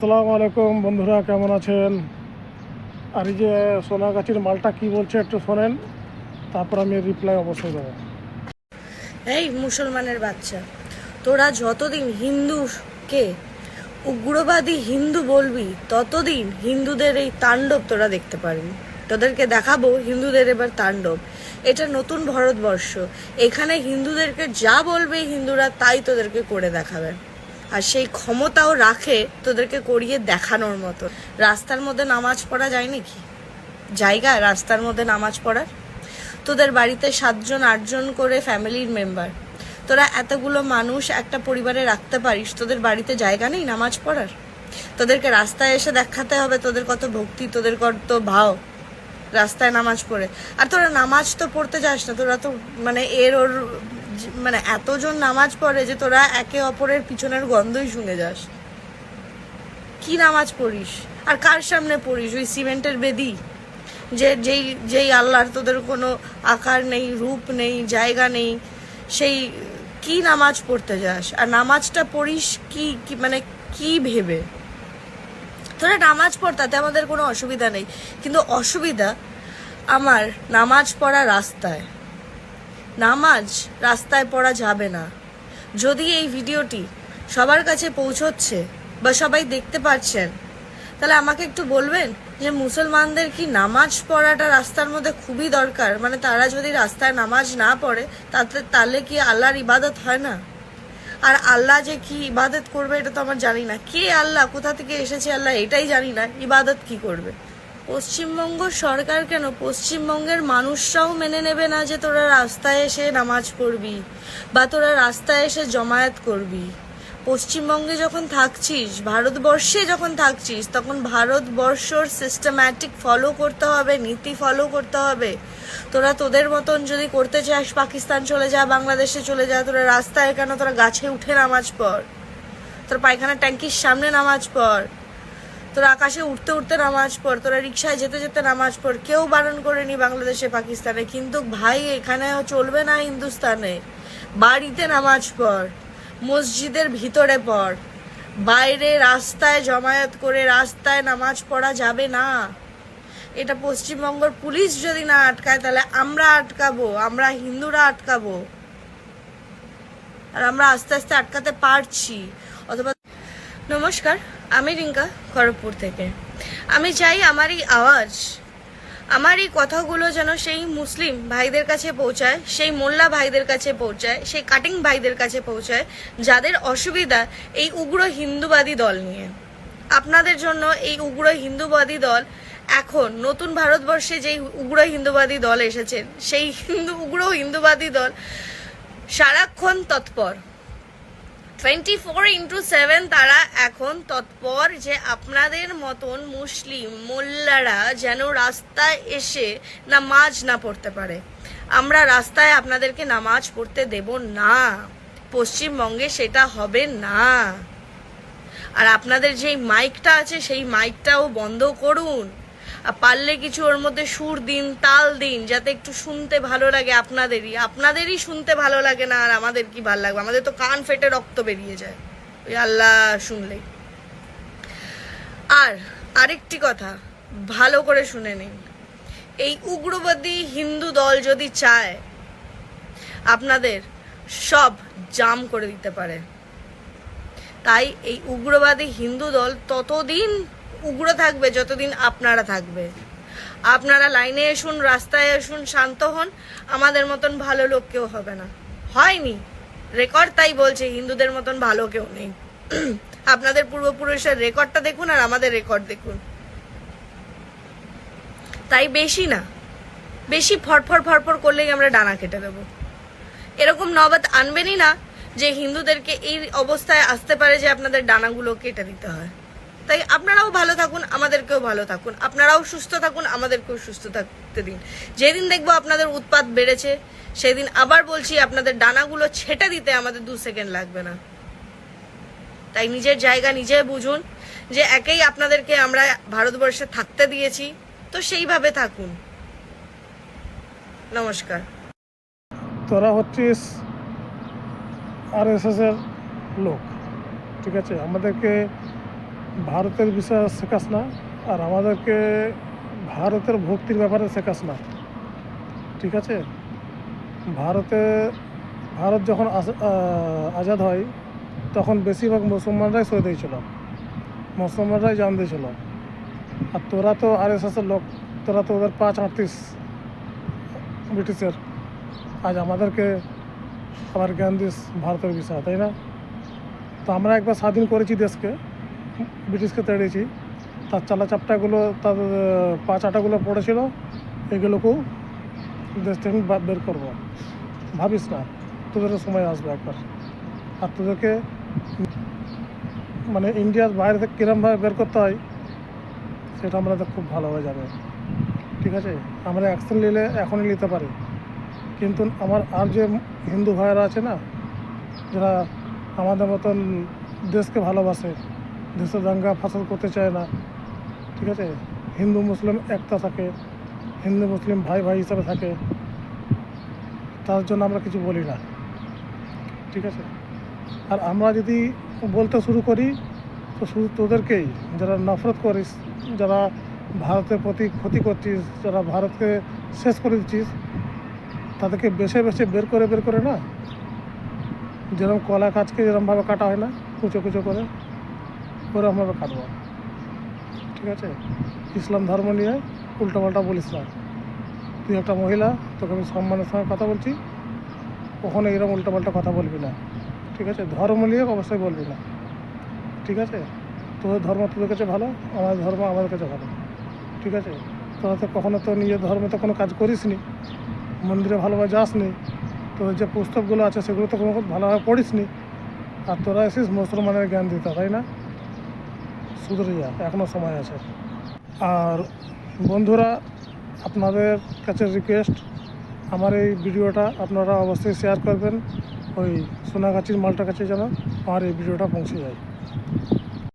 আসসালামু আলাইকুম বন্ধুরা, কেমন আছেন? আর এই যে সোনাগাছির মালটা কি বলছে একটু শোনেন, তারপর আমি রিপ্লাই অবশ্যই দেবো। এই মুসলমানের বাচ্চা, তোরা যতদিন হিন্দুকে উগ্রবাদী হিন্দু বলবি ততদিন হিন্দুদের এই তাণ্ডব তোরা দেখতে পারবি। তোদেরকে দেখাবো হিন্দুদের এবার তাণ্ডব। এটা নতুন ভারতবর্ষ, এখানে হিন্দুদেরকে যা বলবে হিন্দুরা তাই তোদেরকে করে দেখাবে, আর সেই ক্ষমতাও রাখে তোদেরকে করিয়ে দেখানোর মতো। রাস্তার মধ্যে নামাজ পড়া যায় নাকি? জায়গা রাস্তার মধ্যে নামাজ পড়ার? তোদের বাড়িতে 7জন 8জন করে ফ্যামিলির মেম্বার, তোরা এতগুলো মানুষ একটা পরিবারে রাখতে পারিস, তোদের বাড়িতে জায়গা নেই নামাজ পড়ার? তোদেরকে রাস্তায় এসে দেখাতে হবে তোদের কত ভক্তি, তোদের কত ভাও রাস্তায় নামাজ পড়ে। আর তোরা নামাজ তো পড়তে যাস না, তোরা তো মানে এতজন নামাজ পড়ে যে তোরা একে অপরের পিছনের গন্ধই শুনে যাস। কি নামাজ পড়িস আর কার সামনে পড়িস? ওই সিমেন্টের বেদি যেই আল্লাহর তোদের কোনো আকার নেই, রূপ নেই, জায়গা নেই, সেই কি নামাজ পড়তে যাস? আর নামাজটা পড়িস কি মানে কি ভেবে? তোরা নামাজ পড়, তাতে আমাদের কোনো অসুবিধা নেই, কিন্তু অসুবিধা আমার নামাজ পড়া রাস্তায়। নামাজ রাস্তায় পড়া যাবে না। যদি এই ভিডিওটি সবার কাছে পৌঁছচ্ছে বা সবাই দেখতে পাচ্ছেন, তাহলে আমাকে একটু বলবেন যে মুসলমানদের কি নামাজ পড়াটা রাস্তার মধ্যে খুবই দরকার? মানে তারা যদি রাস্তায় নামাজ না পড়ে তাহলে কি আল্লাহর ইবাদত হয় না? আর আল্লাহ যে কি ইবাদত করবে এটা তো আমার জানি না। কে আল্লাহ, কোথা থেকে এসেছে আল্লাহ এটাই জানি না, ইবাদত কি করবে? পশ্চিমবঙ্গ সরকার কেন, পশ্চিমবঙ্গের মানুষরাও মেনে নেবে না যে তোরা রাস্তায় এসে নামাজ পড়বি বা তোরা রাস্তায় এসে জমায়েত করবি? পশ্চিমবঙ্গে যখন থাকছিস, ভারতবর্ষে যখন থাকছিস, তখন ভারতবর্ষর সিস্টেম্যাটিক ফলো করতে হবে, নীতি ফলো করতে হবে। তোরা তোদের মতন যদি করতে চাস, পাকিস্তান চলে যা, বাংলাদেশে চলে যা, তোরা রাস্তায় কেন? তোরা গাছে উঠে নামাজ পড়, তোরা পায়খানা ট্যাঙ্কির সামনে নামাজ পড়, তোরা আকাশে উঠতে উঠতে নামাজ পড়, তোরা রিক্সায় যেতে যেতে নামাজ পড়। কেউ বারণ করেনি বাংলাদেশে পাকিস্তানে, কিন্তু ভাই এখানে চলবে না হিন্দুস্তানে। বাড়িতে নামাজ পড়, মসজিদের ভিতরে পড়, বাইরে রাস্তায় জমায়েত করে রাস্তায় নামাজ পড়া যাবে না। এটা পশ্চিমবঙ্গের পুলিশ যদি না আটকায় তাহলে আমরা আটকাবো, আমরা হিন্দুরা আটকাবো, আর আমরা আস্তে আস্তে আটকাতে পারছি। অথবা নমস্কার, আমি রিঙ্কা খড়গপুর থেকে। আমি চাই আমার এই আওয়াজ, আমার এই কথাগুলো যেন সেই মুসলিম ভাইদের কাছে পৌঁছায়, সেই মোল্লা ভাইদের কাছে পৌঁছায়, সেই কাটিং ভাইদের কাছে পৌঁছায় যাদের অসুবিধা এই উগ্র হিন্দুবাদী দল নিয়ে। আপনাদের জন্য এই উগ্র হিন্দুবাদী দল, এখন নতুন ভারতবর্ষে যেই উগ্র হিন্দুবাদী দল এসেছেন, সেই উগ্র হিন্দুবাদী দল সারাক্ষণ তৎপর, 24x7 তারা এখন তৎপর যে আপনাদের মতন মুসলিম মোল্লারা যেন রাস্তায় এসে নামাজ না পড়তে পারে। আমরা রাস্তায় আপনাদেরকে নামাজ পড়তে দেব না, পশ্চিমবঙ্গে সেটা হবে না। আর আপনাদের যেই মাইকটা আছে সেই মাইকটাও বন্ধ করুন, আর পারলে কিছু ওর মধ্যে সুর দিন, তাল দিন, যাতে একটু শুনতে ভালো লাগে। আপনাদেরই শুনতে ভালো লাগে না, আর আমাদের কি ভালো লাগবে? আমাদের তো কান ফেটে রক্ত বেরিয়ে যায় ওই আল্লাহ শুনলেই। আর আরেকটি কথা ভালো করে শুনে নিন, এই উগ্রবাদী হিন্দু দল যদি চায় আপনাদের সব জাম করে দিতে পারে। তাই এই উগ্রবাদী হিন্দু দল ততদিন উগ্র থাকবে যতদিন আপনারা থাকবে। আপনারা লাইনে এসুন, রাস্তায় এসুন, শান্ত হন, আমাদের মতন ভালো লোক কেউ হবে না। হয়নি, রেকর্ড তাই বলছে হিন্দুদের মতন ভালো কেউ নেই। আপনাদের পূর্বপুরুষের রেকর্ডটা দেখুন আর আমাদের রেকর্ড দেখুন। তাই বেশি না, বেশি ফরফর ফরফর করলেই আমরা ডানা কেটে দেবো। এরকম নবাত আনবেনই না যে হিন্দুদেরকে এই অবস্থায় আসতে পারে যে আপনাদের ডানাগুলো কেটে দিতে হয়। তাই আপনারাও ভালো থাকুন, আমাদেরকেও ভালো থাকুন, আপনারাও সুস্থ থাকুন, আমাদেরকেও সুস্থ থাকতে দিন। যেদিন দেখবো আপনাদের উৎপাত বেড়েছে, সেদিন আবার বলছি আপনাদের ডানাগুলো ছেটে দিতে আমাদের 2 সেকেন্ড লাগবে না। তাই নিজের জায়গা নিজে বুঝুন, যে একেই আপনাদেরকে আমরা ভারতবর্ষে থাকতে দিয়েছি, তো সেইভাবে থাকুন। নমস্কার। তোরা হচ্ছিস RSS এর লোক, ঠিক আছে? আমাদেরকে ভারতের বিষয় শেখাস না, আর আমাদেরকে ভারতের ভক্তির ব্যাপারে শেখাস না, ঠিক আছে? ভারত যখন আজাদ হয় তখন বেশিরভাগ মুসলমানরাই শহীদ হয়েছিল, মুসলমানরাই জান দিয়েছিল। আর তোরা তো RSSের লোক, তোরা তো ওদের 5 ব্রিটিশের, আজ আমাদেরকে আবার জ্ঞান দিস ভারতের বিষয়, তাই না? তো আমরা একবার স্বাধীন করেছি দেশকে, ব্রিটিশকে তেড়েছি, তার চালাচাপটাগুলো, তার 5 আটাগুলো পড়েছিল, এগুলোকেও দেশ থেকে বের করবো। ভাবিস না, তোদেরও সময় আসবে একবার। আর তোদেরকে মানে ইন্ডিয়ার বাইরে থেকে কীরমভাবে বের করতে হয় সেটা আমরা তো খুব ভালোভাবে জানি, ঠিক আছে? আমরা অ্যাকশন নিলে এখনই নিতে পারি, কিন্তু আমার আর যে হিন্দু ভাইয়েরা আছে না, যারা আমাদের মতন দেশকে ভালোবাসে, দেশে দাঙ্গা ফাসাদ করতে চায় না, ঠিক আছে? হিন্দু মুসলিম একটা থাকে, হিন্দু মুসলিম ভাই ভাই হিসাবে থাকে, তার জন্য আমরা কিছু বলি না, ঠিক আছে? আর আমরা যদি বলতে শুরু করি তো শুধু তোদেরকেই, যারা নফরত করিস, যারা ভারতের প্রতি ক্ষতি করছিস, যারা ভারতকে শেষ করে দিচ্ছিস, তাদেরকে বেছে বেছে বের করে না, যেরকম কলা গাছকে যেরকমভাবে কাটা হয় না, কুচো কুচো করে, ওরকমভাবে কাটবো, ঠিক আছে? ইসলাম ধর্ম নিয়ে উল্টোপাল্টা বলিস না। তুই একটা মহিলা, তোকে আমি সম্মানের সঙ্গে কথা বলছি, কখনো এরকম উল্টোপাল্টা কথা বলবি না, ঠিক আছে? ধর্ম নিয়ে অবশ্যই বলবি না, ঠিক আছে? তোদের ধর্ম তোদের কাছে ভালো, আমাদের ধর্ম আমাদের কাছে ভালো, ঠিক আছে? তোরা তো কখনো তো নিজের ধর্মে তো কোনো কাজ করিস নি, মন্দিরে ভালোভাবে যাস নি, তোদের যে পুস্তকগুলো আছে সেগুলো তো কোনো ভালোভাবে পড়িস নি, আর তোরা এসিস মুসলমানের জ্ঞান দিতে, তাই না? শুধরে যা, এখনও সময় আছে। আর বন্ধুরা, আপনাদের কাছে রিকোয়েস্ট, আমার এই ভিডিওটা আপনারা অবশ্যই শেয়ার করবেন, ওই সোনাগাছির মালটার কাছে যেন আমার এই ভিডিওটা পৌঁছে যায়।